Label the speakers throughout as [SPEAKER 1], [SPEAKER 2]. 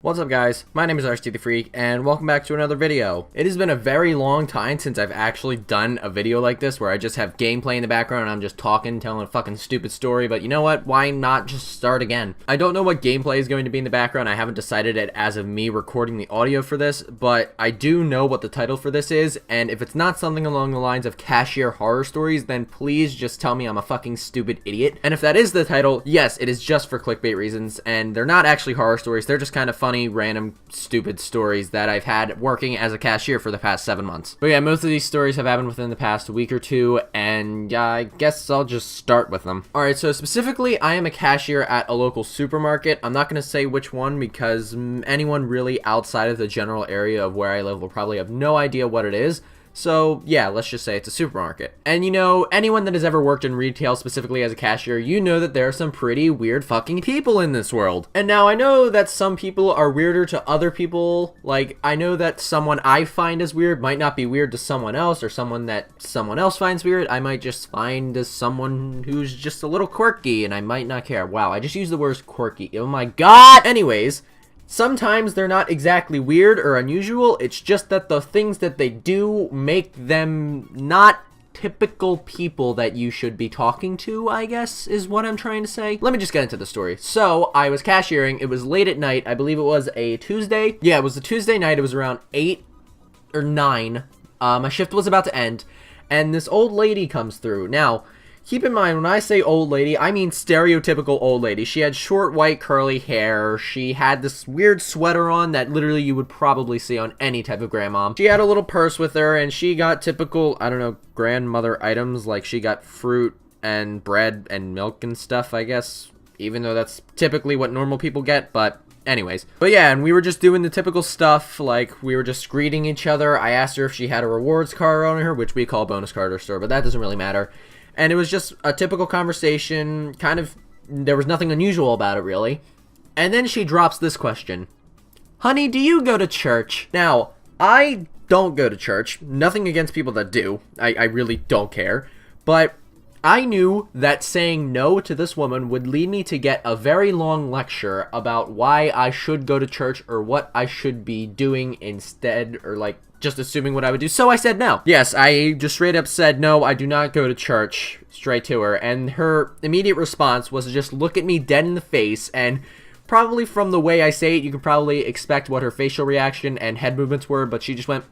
[SPEAKER 1] What's up guys, my name is RST the Freak, and welcome back to another video. It has been a very long time since I've actually done a video like this where I just have gameplay in the background and I'm just talking, telling a fucking stupid story, but you know what, why not just start again? I don't know what gameplay is going to be in the background, I haven't decided it as of me recording the audio for this, but I do know what the title for this is, and if it's not something along the lines of Cashier horror stories, then please just tell me I'm a fucking stupid idiot. And if that is the title, yes, it is just for clickbait reasons, and they're not actually horror stories, they're just kind of funny, random, stupid stories that I've had working as a cashier for the past 7 months. But yeah, most of these stories have happened within the past week or two, and I guess I'll just start with them. Alright, so specifically, I am a cashier at a local supermarket. I'm not going to say which one because anyone really outside of the general area of where I live will probably have no idea what it is. So yeah, let's just say it's a supermarket. And you know, anyone that has ever worked in retail, specifically as a cashier, you know that there are some pretty weird fucking people in this world. And now I know that some people are weirder to other people. Like, I know that someone I find as weird might not be weird to someone else, or someone that someone else finds weird, I might just find as someone who's just a little quirky, and I might not care. Wow, I just used the word quirky. Oh my god! Anyways, sometimes they're not exactly weird or unusual, it's just that the things that they do make them not typical people that you should be talking to, I guess, is what I'm trying to say. Let me just get into the story. So, I was cashiering, it was late at night, I believe it was a Tuesday. Yeah, it was a Tuesday night, it was around 8 or 9. My shift was about to end, and this old lady comes through. Now, keep in mind, when I say old lady, I mean stereotypical old lady. She had short, white, curly hair. She had this weird sweater on that literally you would probably see on any type of grandmom. She had a little purse with her, and she got typical, I don't know, grandmother items. Like, she got fruit and bread and milk and stuff, I guess. Even though that's typically what normal people get, but anyways. But yeah, and we were just doing the typical stuff, like, we were just greeting each other. I asked her if she had a rewards card on her, which we call bonus card or store, but that doesn't really matter. And it was just a typical conversation, kind of, there was nothing unusual about it, really. And then she drops this question. Honey, do you go to church? Now, I don't go to church. Nothing against people that do. I really don't care. But I knew that saying no to this woman would lead me to get a very long lecture about why I should go to church or what I should be doing instead, or like, just assuming what I would do, so I said no. Yes, I just straight up said, no, I do not go to church, straight to her, and her immediate response was to just look at me dead in the face, and probably from the way I say it, you can probably expect what her facial reaction and head movements were, but she just went,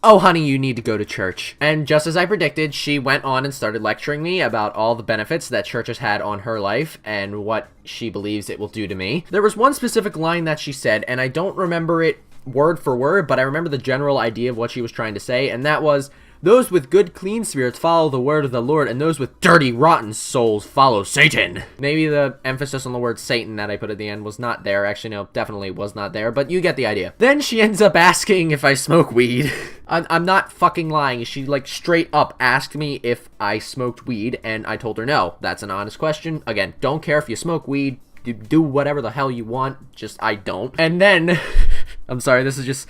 [SPEAKER 1] oh honey, you need to go to church. And just as I predicted, she went on and started lecturing me about all the benefits that church has had on her life and what she believes it will do to me. There was one specific line that she said, and I don't remember it word for word, but I remember the general idea of what she was trying to say, and that was, those with good clean spirits follow the word of the Lord, and those with dirty rotten souls follow Satan. Maybe the emphasis on the word Satan that I put at the end was not there. Actually, no, definitely was not there, but you get the idea. Then she ends up asking if I smoke weed. I'm not fucking lying. She like straight up asked me if I smoked weed, and I told her no. That's an honest question. Again, don't care if you smoke weed. Do whatever the hell you want, just I don't. And then I'm sorry, this is just,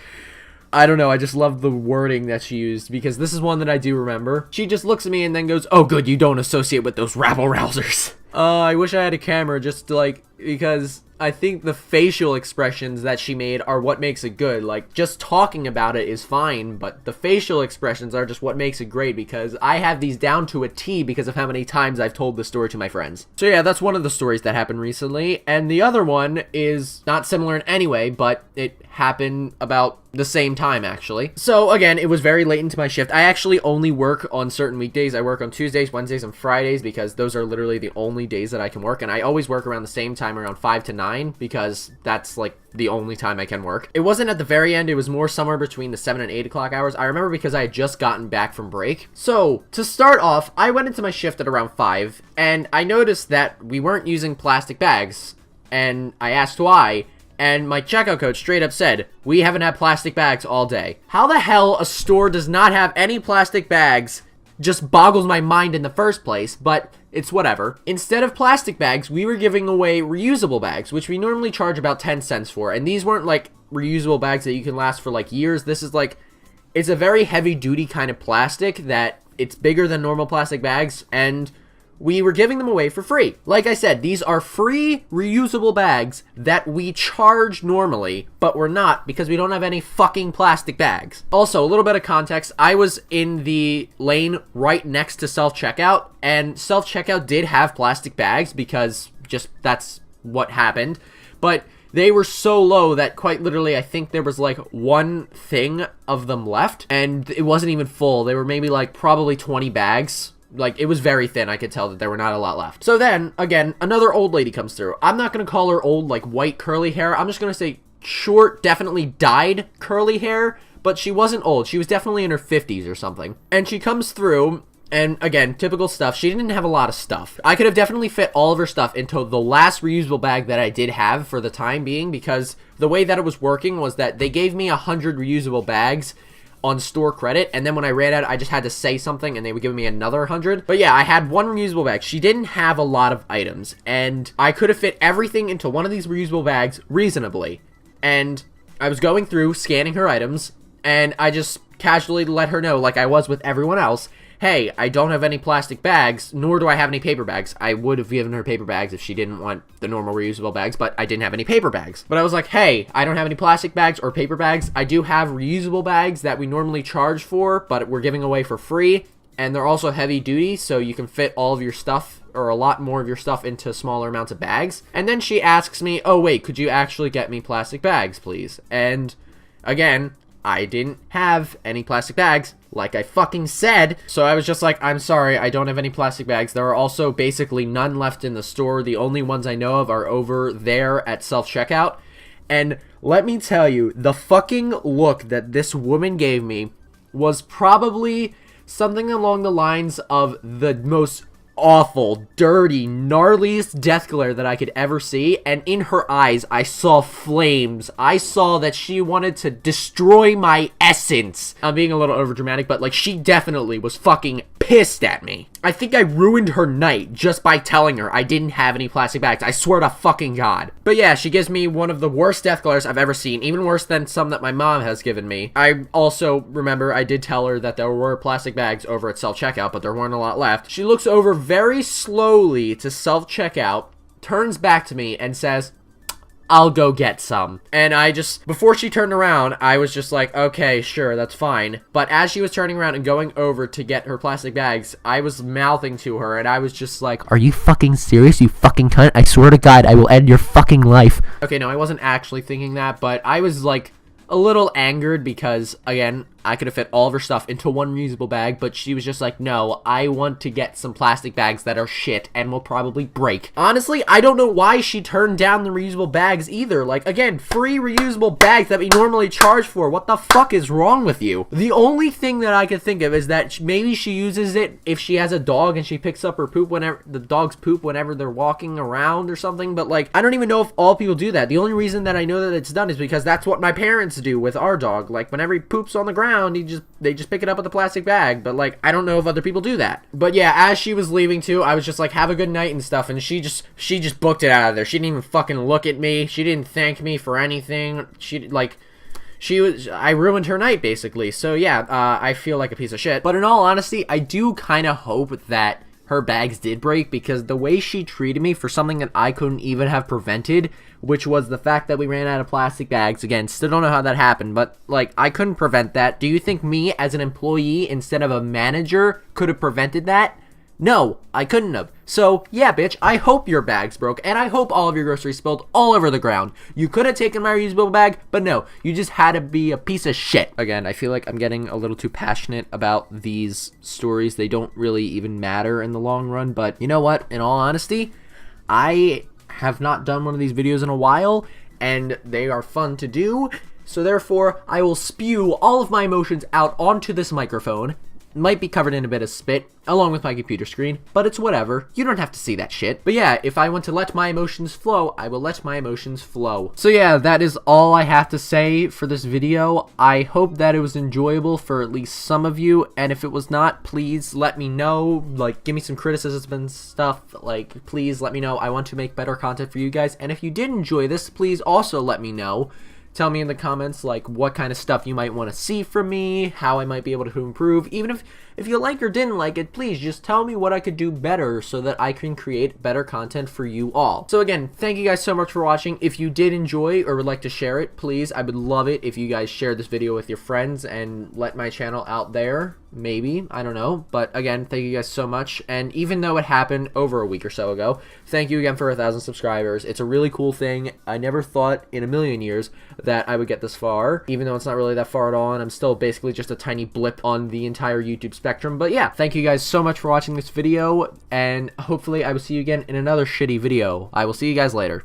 [SPEAKER 1] I don't know, I just love the wording that she used, because this is one that I do remember. She just looks at me and then goes, oh good, you don't associate with those rabble-rousers. I wish I had a camera just to, like, because I think the facial expressions that she made are what makes it good. Like, just talking about it is fine, but the facial expressions are just what makes it great, because I have these down to a T because of how many times I've told this story to my friends. So yeah, that's one of the stories that happened recently, and the other one is not similar in any way, but it happened about the same time, actually. So again, it was very late into my shift. I actually only work on certain weekdays. I work on Tuesdays, Wednesdays, and Fridays, because those are literally the only days that I can work, and I always work around the same time, around 5 to 9, because that's like the only time I can work. It wasn't at the very end, it was more somewhere between the 7 and 8 o'clock hours. I remember because I had just gotten back from break. So to start off, I went into my shift at around 5, and I noticed that we weren't using plastic bags, and I asked why, and my checkout coach straight up said, we haven't had plastic bags all day. How the hell a store does not have any plastic bags just boggles my mind in the first place, but it's whatever. Instead of plastic bags, we were giving away reusable bags, which we normally charge about 10 cents for, and these weren't like reusable bags that you can last for like years. This is like, it's a very heavy duty kind of plastic that it's bigger than normal plastic bags, and we were giving them away for free. Like I said, these are free reusable bags that we charge normally, but we're not because we don't have any fucking plastic bags. Also, a little bit of context, I was in the lane right next to self-checkout, and self-checkout did have plastic bags because just that's what happened, but they were so low that quite literally I think there was like one thing of them left, and it wasn't even full. They were maybe like probably 20 bags. Like, it was very thin. I could tell that there were not a lot left. So then, again, another old lady comes through. I'm not going to call her old, like, white curly hair. I'm just going to say short, definitely dyed curly hair, but she wasn't old. She was definitely in her 50s or something. And she comes through, and again, typical stuff. She didn't have a lot of stuff. I could have definitely fit all of her stuff into the last reusable bag that I did have for the time being, because the way that it was working was that they gave me 100 reusable bags on store credit, and then when I ran out, I just had to say something and they would give me another 100. But yeah, I had one reusable bag. She didn't have a lot of items, and I could have fit everything into one of these reusable bags reasonably. And I was going through scanning her items, and I just casually let her know, like I was with everyone else, hey, I don't have any plastic bags, nor do I have any paper bags. I would have given her paper bags if she didn't want the normal reusable bags, but I didn't have any paper bags. But I was like, hey, I don't have any plastic bags or paper bags. I do have reusable bags that we normally charge for, but we're giving away for free. And they're also heavy duty, so you can fit all of your stuff, or a lot more of your stuff, into smaller amounts of bags. And then she asks me, oh wait, could you actually get me plastic bags, please? And again, I didn't have any plastic bags, like I fucking said. So I was just like, I'm sorry, I don't have any plastic bags. There are also basically none left in the store. The only ones I know of are over there at self-checkout. And let me tell you, the fucking look that this woman gave me was probably something along the lines of the most awful, dirty, gnarliest death glare that I could ever see, and in her eyes, I saw flames. I saw that she wanted to destroy my essence. I'm being a little overdramatic, but like, she definitely was fucking pissed at me. I think I ruined her night just by telling her I didn't have any plastic bags. I swear to fucking God. But yeah, she gives me one of the worst death glares I've ever seen, even worse than some that my mom has given me. I also remember I did tell her that there were plastic bags over at self-checkout, but there weren't a lot left. She looks over very slowly to self-checkout, turns back to me, and says, I'll go get some. And I just, before she turned around, I was just like, okay, sure, that's fine. But as she was turning around and going over to get her plastic bags, I was mouthing to her, and I was just like, are you fucking serious, you fucking cunt? I swear to God, I will end your fucking life. Okay, no, I wasn't actually thinking that, but I was like a little angered because, again, I could have fit all of her stuff into one reusable bag, but she was just like, no, I want to get some plastic bags that are shit and will probably break. Honestly, I don't know why she turned down the reusable bags either. Like, again, free reusable bags that we normally charge for. What the fuck is wrong with you? The only thing that I could think of is that maybe she uses it if she has a dog and she picks up her poop whenever the dog's poop whenever they're walking around or something. But like, I don't even know if all people do that. The only reason that I know that it's done is because that's what my parents do with our dog. Like, whenever he poops on the ground, they just pick it up with a plastic bag. But like, I don't know if other people do that. But yeah, as she was leaving too, I was just like, have a good night and stuff, and she just booked it out of there. She didn't even fucking look at me. She didn't thank me for anything. I ruined her night basically. So yeah, I feel like a piece of shit. But in all honesty, I do kind of hope that her bags did break, because the way she treated me for something that I couldn't even have prevented, which was the fact that we ran out of plastic bags. Again, still don't know how that happened, but like, I couldn't prevent that. Do you think me as an employee instead of a manager could have prevented that? No, I couldn't have. So, yeah, bitch, I hope your bags broke, and I hope all of your groceries spilled all over the ground. You could have taken my reusable bag, but no, you just had to be a piece of shit. Again, I feel like I'm getting a little too passionate about these stories. They don't really even matter in the long run, but you know what? In all honesty, I have not done one of these videos in a while, and they are fun to do, so therefore, I will spew all of my emotions out onto this microphone. Might be covered in a bit of spit, along with my computer screen, but it's whatever. You don't have to see that shit. But yeah, if I want to let my emotions flow, I will let my emotions flow. So yeah, that is all I have to say for this video. I hope that it was enjoyable for at least some of you, and if it was not, please let me know. Like, give me some criticisms and stuff. Like, please let me know. I want to make better content for you guys, and if you did enjoy this, please also let me know. Tell me in the comments like what kind of stuff you might want to see from me, how I might be able to improve. Even if you like or didn't like it, please just tell me what I could do better so that I can create better content for you all. So again, thank you guys so much for watching. If you did enjoy or would like to share it, please, I would love it if you guys share this video with your friends and let my channel out there. Maybe, I don't know, but again, thank you guys so much. And even though it happened over a week or so ago, thank you again for 1,000 subscribers. It's a really cool thing. I never thought in a million years that I would get this far, even though it's not really that far at all, and I'm still basically just a tiny blip on the entire YouTube spectrum. But yeah, thank you guys so much for watching this video, and hopefully I will see you again in another shitty video. I will see you guys later.